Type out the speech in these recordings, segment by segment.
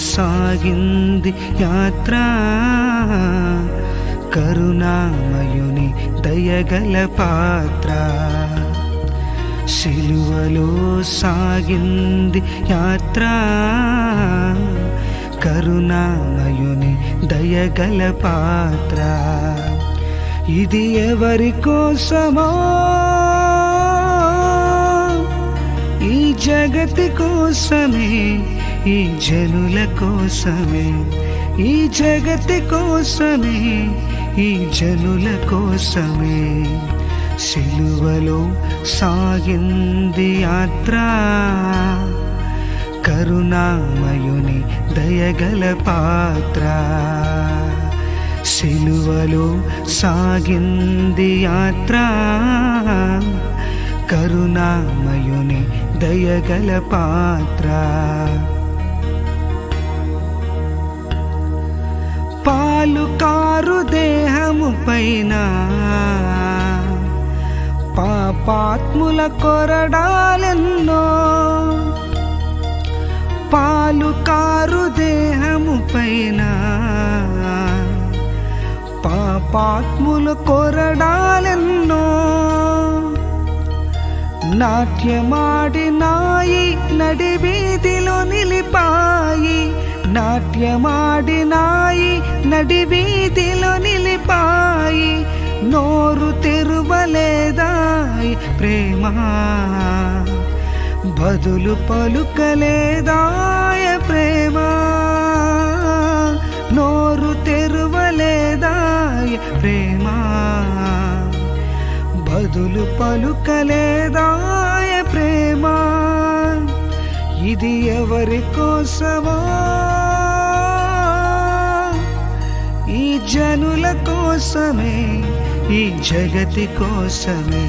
సాగింది యాత్ర, కరుణామయుని దయగల పాత్ర. సిలువలో సాగింది యాత్ర, కరుణామయుని దయగల పాత్ర. ఇది ఎవరి కోసమో, ఈ జగతి కోసమే, ఈ జనుల కోసమే, ఈ జగతి కోసమే, ఈ జనుల కోసమే. సిలువలో సాగింది యాత్ర, కరుణామయుని దయగల పాత్ర. సిలువలో సాగింది యాత్ర, కరుణామయుని దయగల పాత్ర. పాలు కారు దేహము పైన పాపాత్ముల కొరడాలెన్నో, పాలు కారు దేహము పైన పాపాత్ముల కొరడాలెన్నో. నాట్యమాడినాయి నడివీధిలో నిలిపాయి, నాట్యమాడినాయి నడివీధిలో నిలిపాయి. నోరు తెరువలేదాయి ప్రేమ, బదులు పలుకలేదాయ ప్రేమ. నోరు తెరువలేదాయ ప్రేమ, బదులు పలుకలేదాయ ప్రేమ. ఇది ఎవరి కోసమో, ఈ జనుల కోసమే, ఈ జగతి కోసమే,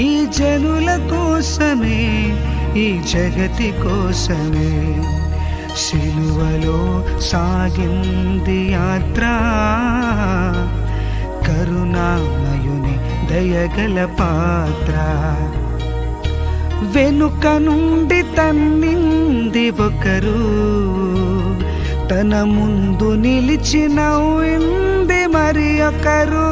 ఈ జనుల కోసమే, ఈ జగతి కోసమే. సిలువలో సాగింది యాత్ర, కరుణామయుని దయగల పాత్ర. వెనుక నుండి తన్నింది ఒకరు, తన ముందు నిలిచి నవ్వింది మరి ఒకరు.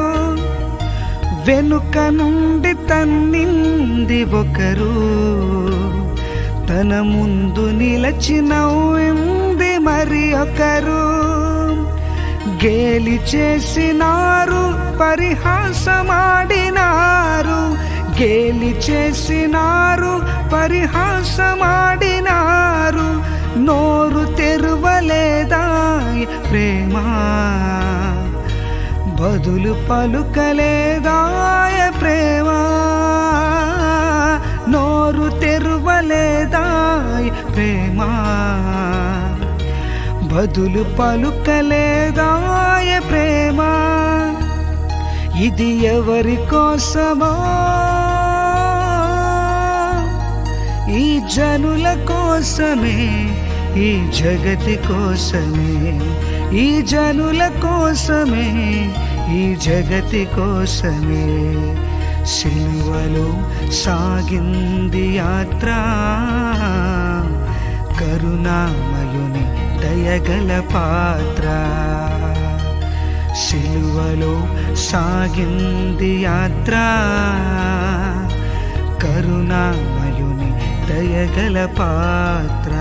వెనుక నుండి తన్నింది ఒకరు, తన ముందు నిలిచి నవ్వింది మరి ఒకరు. గేలి చేసినారు, పరిహాసమాడినారు, గేలి చేసినారు, పరిహాసమాడినారు. నోరు తెరువలేదాయ ప్రేమ, బదులు పలుకలేదాయ ప్రేమ. నోరు తెరువలేదాయ ప్రేమ, బదులు పలుకలేదాయ ప్రేమ. ఇది ఎవరి కోసమో, ఈ జనుల కోసమే, ఈ జగతి కోసమే, ఈ జనుల కోసమే, ఈ జగతి కోసమే. సిలువలో సాగింది యాత్ర, కరుణామయుని దయగల పాత్ర. సిలువలో సాగింది యాత్ర, కరుణామయుని దయగల పాత్ర.